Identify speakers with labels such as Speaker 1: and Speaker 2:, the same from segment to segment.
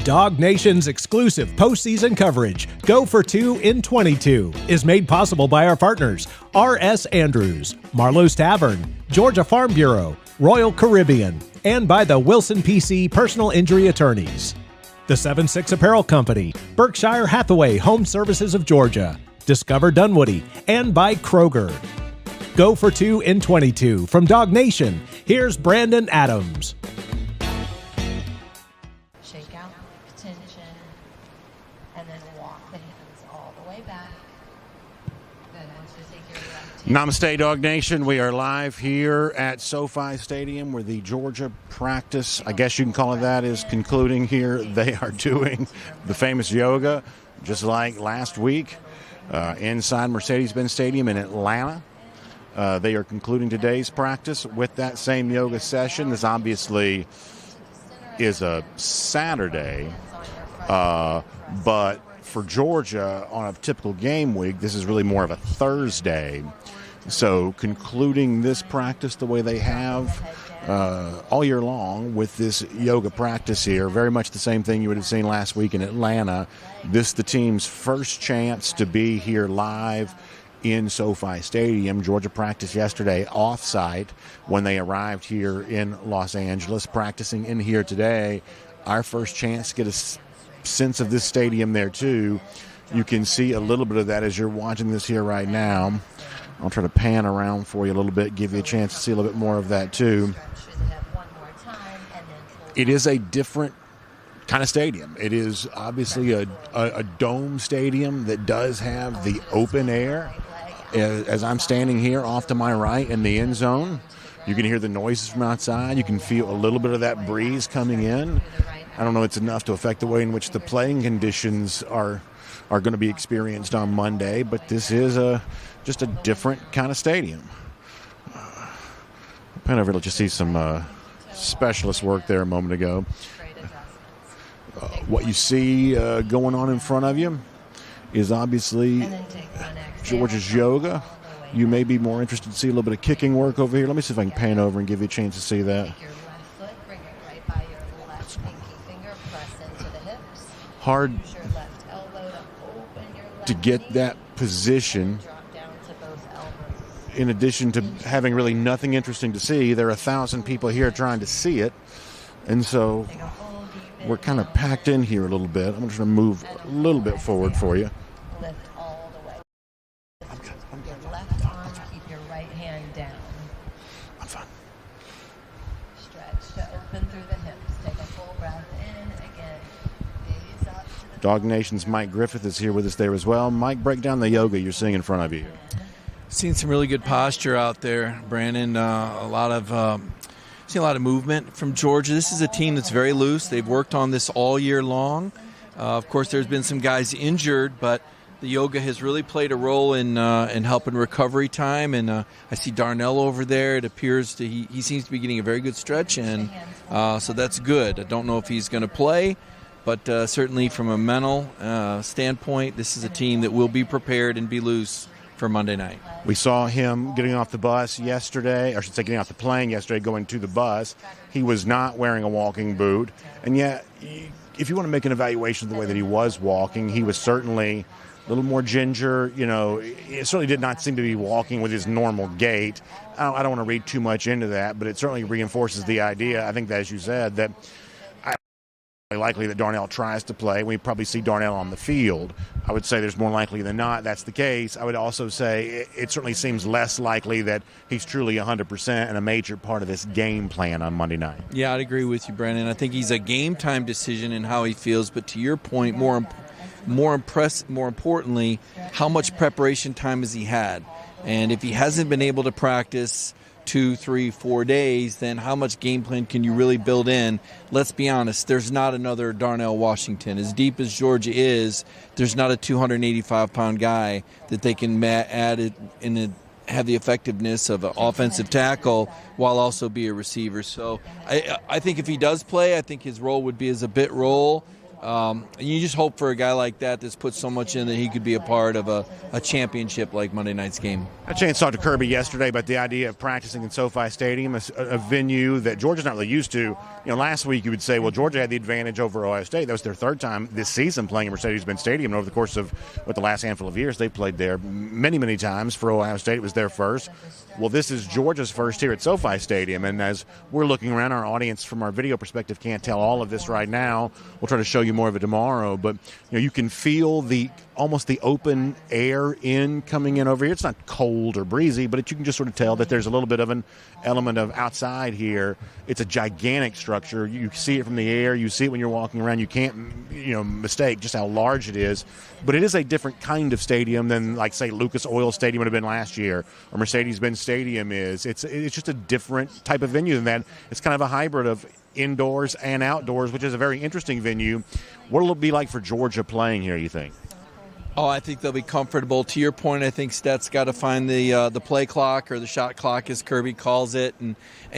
Speaker 1: DawgNation's exclusive postseason coverage, Go for 2 in 22, is made possible by our partners, R.S. Andrews, Marlowe's Tavern, Georgia Farm Bureau, Royal Caribbean, and by the Wilson PC Personal Injury Attorneys. The 7-6 Apparel Company, Berkshire Hathaway Home Services of Georgia, Discover Dunwoody, and by Kroger. Go for 2 in 22 from DawgNation. Here's Brandon Adams.
Speaker 2: Shake out, tension, and then walk the hands all the way back. Then once you take your left hand.
Speaker 3: Namaste, DawgNation. We are live here at Sofi Stadium where the Georgia practice, I guess you can call it that, is concluding here. They are doing the famous yoga, just like last week, inside Mercedes-Benz Stadium in Atlanta. They are concluding today's practice with that same yoga session. This obviously is a Saturday, but for Georgia on a typical game week, this is really more of a Thursday. So concluding this practice the way they have all year long with this yoga practice here, very much the same thing you would have seen last week in Atlanta. This is the team's first chance to be here live in SoFi Stadium. Georgia practiced yesterday off-site when they arrived here in Los Angeles. Practicing in here today, our first chance to get a sense of this stadium there too. You can see a little bit of that as you're watching this here right now. I'll try to pan around for you a little bit, give you a chance to see a little bit more of that too. It is a different kind of stadium. It is obviously a dome stadium that does have the open air. As I'm standing here off to my right in the end zone, you can hear the noises from outside. You can feel a little bit of that breeze coming in. I don't know if it's enough to affect the way in which the playing conditions are going to be experienced on Monday, but this is just a different kind of stadium. Pan over, let you see some specialist work there a moment ago. What you see going on in front of you is obviously Georgia's yoga. You may be more interested to see a little bit of kicking work over here. Let me see if I can pan over and give you a chance to see that. Hard to get that position. In addition to having really nothing interesting to see, there are 1,000 people here trying to see it. And so we're kind of packed in here a little bit. I'm going to move a little bit forward for you.
Speaker 2: Lift all the way. Your left arm, keep your right hand down.
Speaker 3: I'm fine.
Speaker 2: Stretch to open through the hips. Take a full breath in again. Gaze up to the
Speaker 3: DawgNation's Mike Griffith is here with us there as well. Mike, break down the yoga you're seeing in front of you.
Speaker 4: Seen some really good posture out there, Brandon. Seen a lot of movement from Georgia. This is a team that's very loose. They've worked on this all year long. Of course, there's been some guys injured, but the yoga has really played a role in helping recovery time. And I see Darnell over there. It appears he seems to be getting a very good stretch, and so that's good. I don't know if he's going to play, but certainly from a mental standpoint, this is a team that will be prepared and be loose for Monday night.
Speaker 3: We saw him getting off the bus yesterday, or I should say getting off the plane yesterday, going to the bus. He was not wearing a walking boot. And yet, if you want to make an evaluation of the way that he was walking, he was certainly a little more ginger. You know, it certainly did not seem to be walking with his normal gait. I don't want to read too much into that, but it certainly reinforces the idea, I think, that, as you said, that likely that Darnell tries to play. We probably see Darnell on the field. I would say there's more likely than not that's the case. I would also say it certainly seems less likely that he's truly 100% and a major part of this game plan on Monday night.
Speaker 4: Yeah, I'd agree with you, Brandon. I think he's a game time decision in how he feels, but to your point, more importantly, how much preparation time has he had? And if he hasn't been able to practice 2, 3, 4 days, then how much game plan can you really build in? Let's be honest, there's not another Darnell Washington. As deep as Georgia is, there's not a 285-pound guy that they can add it in have the effectiveness of an offensive tackle while also be a receiver. So I think if he does play, I think his role would be as a bit role. You just hope for a guy like that that's put so much in that he could be a part of a championship like Monday night's game.
Speaker 3: I had a chance to talk to Kirby yesterday about the idea of practicing in SoFi Stadium, a venue that Georgia's not really used to. Last week you would say, well, Georgia had the advantage over Ohio State. That was their third time this season playing in Mercedes-Benz Stadium. And over the course of the last handful of years, they played there many, many times. For Ohio State, it was their first. Well, this is Georgia's first here at SoFi Stadium. And as we're looking around, our audience from our video perspective can't tell all of this right now. We'll try to show you more of it tomorrow. But you can feel almost the open air coming in over here. It's not cold or breezy, but you can just sort of tell that there's a little bit of an element of outside here. It's a gigantic structure. You see it from the air. You see it when you're walking around. You can't mistake just how large it is. But it is a different kind of stadium than, like, say, Lucas Oil Stadium would have been last year, or Mercedes-Benz Stadium is. It's just a different type of venue than that. It's kind of a hybrid of indoors and outdoors, which is a very interesting venue. What will it be like for Georgia playing here, you think?
Speaker 4: Oh, I think they'll be comfortable. To your point, I think Stet's got to find the play clock, or the shot clock, as Kirby calls it. And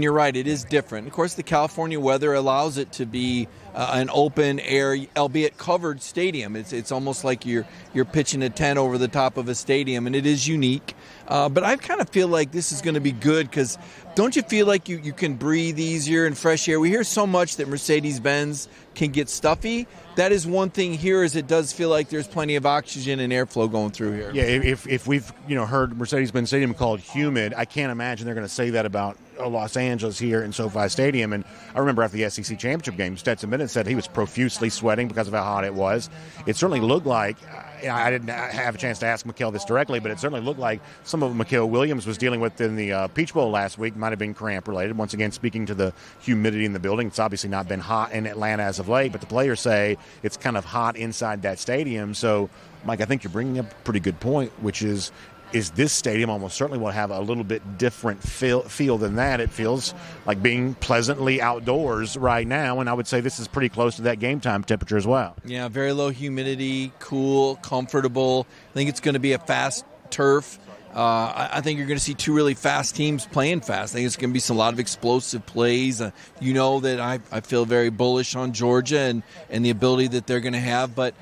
Speaker 4: you're right, it is different. Of course, the California weather allows it to be an open air, albeit covered stadium. It's almost like you're pitching a tent over the top of a stadium, and it is unique. But I kind of feel like this is going to be good, because don't you feel like you can breathe easier and fresh air? We hear so much that Mercedes-Benz can get stuffy. That is one thing here, is it does feel like there's plenty of oxygen and airflow going through here.
Speaker 3: Yeah, if we've heard Mercedes-Benz Stadium called humid, I can't imagine they're going to say that about Los Angeles here in SoFi Stadium. And I remember after the SEC championship game, Stetson Bennett said he was profusely sweating because of how hot it was. It certainly looked like, I didn't have a chance to ask Mikal this directly, but it certainly looked like some of what Mikal Williams was dealing with in the Peach Bowl last week might have been cramp related. Once again, speaking to the humidity in the building, it's obviously not been hot in Atlanta as of late, but the players say it's kind of hot inside that stadium. So, Mike, I think you're bringing up a pretty good point, which is this stadium almost certainly will have a little bit different feel than that. It feels like being pleasantly outdoors right now, and I would say this is pretty close to that game time temperature as well.
Speaker 4: Yeah, very low humidity, cool, comfortable. I think it's going to be a fast turf. I think you're going to see two really fast teams playing fast. I think it's going to be a lot of explosive plays. That I feel very bullish on Georgia and the ability that they're going to have, but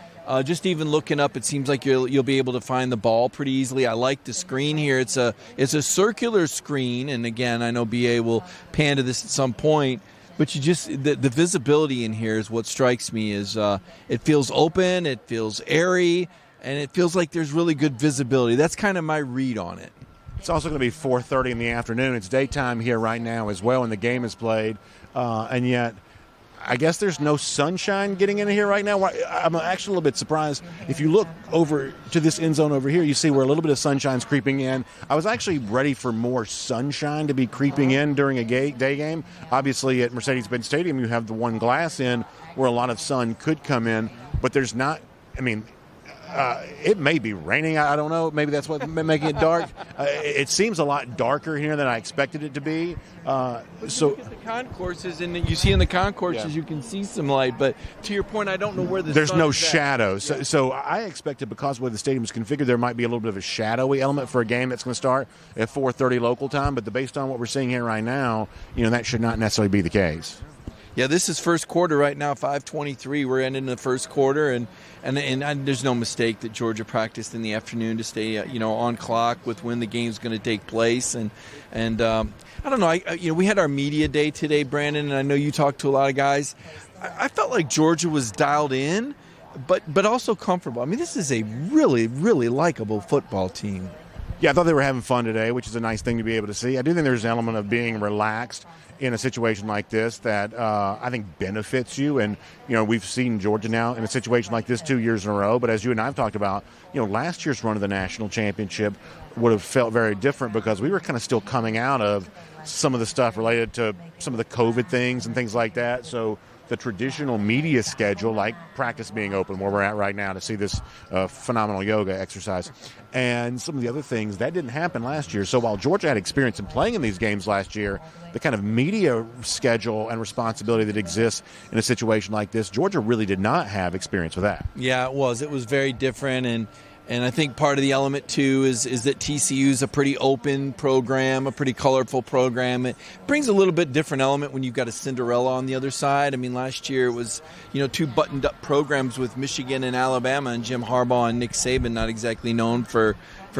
Speaker 4: just even looking up, it seems like you'll be able to find the ball pretty easily. I like the screen here. It's a circular screen, and again, I know BA will pan to this at some point. But the visibility in here is what strikes me. Is it feels open, it feels airy, and it feels like there's really good visibility. That's kind of my read on it.
Speaker 3: It's also going to be 4:30 in the afternoon. It's daytime here right now as well, and the game is played, and yet I guess there's no sunshine getting in here right now. I'm actually a little bit surprised. If you look over to this end zone over here, you see where a little bit of sunshine's creeping in. I was actually ready for more sunshine to be creeping in during a day game. Obviously, at Mercedes-Benz Stadium, you have the one glass in where a lot of sun could come in, but there's not. I mean, it may be raining. I don't know. Maybe that's what's making it dark. It seems a lot darker here than I expected it to be. So
Speaker 4: look at the concourses, and you see in the concourses, you can see some light. But to your point, I don't know where
Speaker 3: there's no
Speaker 4: is
Speaker 3: shadow. So I expected, because of the way the stadium is configured, there might be a little bit of a shadowy element for a game that's going to start at 4:30 local time. But based on what we're seeing here right now, that should not necessarily be the case.
Speaker 4: Yeah, this is first quarter right now, 5:23. We're ending the first quarter, and there's no mistake that Georgia practiced in the afternoon to stay on clock with when the game's going to take place. And I don't know. We had our media day today, Brandon, and I know you talked to a lot of guys. I felt like Georgia was dialed in, but also comfortable. I mean, this is a really, really likable football team.
Speaker 3: Yeah, I thought they were having fun today, which is a nice thing to be able to see. I do think there's an element of being relaxed in a situation like this that I think benefits you. And, we've seen Georgia now in a situation like this 2 years in a row. But as you and I have talked about, last year's run of the national championship would have felt very different because we were kind of still coming out of some of the stuff related to some of the COVID things and things like that. So the traditional media schedule, like practice being open where we're at right now to see this phenomenal yoga exercise, and some of the other things, that didn't happen last year. So while Georgia had experience in playing in these games last year, the kind of media schedule and responsibility that exists in a situation like this, Georgia really did not have experience with that.
Speaker 4: Yeah, it was. It was very different, And I think part of the element, too, is that TCU is a pretty open program, a pretty colorful program. It brings a little bit different element when you've got a Cinderella on the other side. I mean, last year it was, two buttoned-up programs with Michigan and Alabama, and Jim Harbaugh and Nick Saban not exactly known for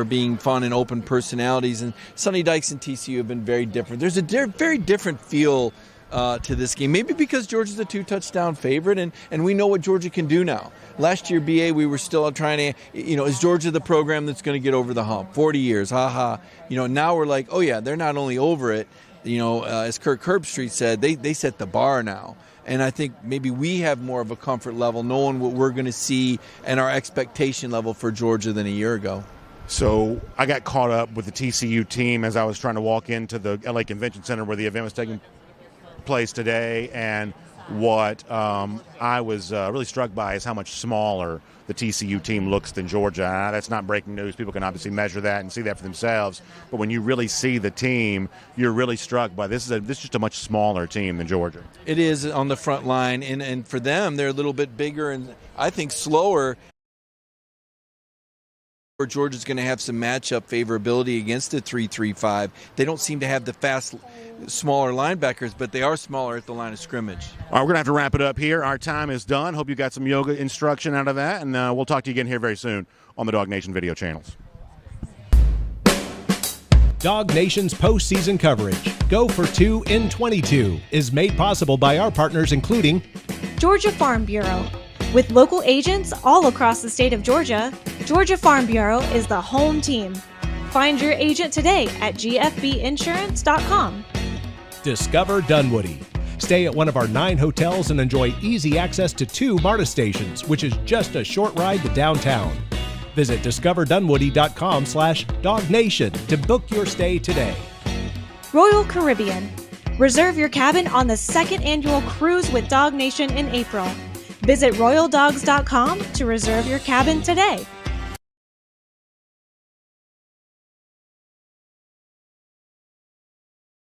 Speaker 4: being fun and open personalities. And Sonny Dykes and TCU have been very different. There's a very different feel to this game, maybe because Georgia's a 2-touchdown favorite, and we know what Georgia can do now. Last year, BA, we were still trying to, is Georgia the program that's going to get over the hump? 40 years, haha. Now we're like, oh yeah, they're not only over it, as Kirk Herbstreit said, they set the bar now. And I think maybe we have more of a comfort level knowing what we're going to see and our expectation level for Georgia than a year ago.
Speaker 3: So I got caught up with the TCU team as I was trying to walk into the LA Convention Center where the event was taking place today, and what I was really struck by is how much smaller the TCU team looks than Georgia. That's not breaking news. People can obviously measure that and see that for themselves. But when you really see the team, you're really struck by this is just a much smaller team than Georgia.
Speaker 4: It is on the front line, and for them, they're a little bit bigger and I think slower. Where Georgia's going to have some matchup favorability against the 3-3-5. They don't seem to have the fast, smaller linebackers, but they are smaller at the line of scrimmage.
Speaker 3: All right, we're going to have to wrap it up here. Our time is done. Hope you got some yoga instruction out of that, and we'll talk to you again here very soon on the DawgNation video channels.
Speaker 1: DawgNation's postseason coverage, Go for 2 in 22, is made possible by our partners including
Speaker 5: Georgia Farm Bureau. With local agents all across the state of Georgia, Georgia Farm Bureau is the home team. Find your agent today at gfbinsurance.com.
Speaker 1: Discover Dunwoody. Stay at one of our 9 hotels and enjoy easy access to 2 MARTA stations, which is just a short ride to downtown. Visit discoverdunwoody.com/DawgNation to book your stay today.
Speaker 5: Royal Caribbean. Reserve your cabin on the 2nd annual cruise with DawgNation in April. Visit royaldogs.com to reserve your cabin today.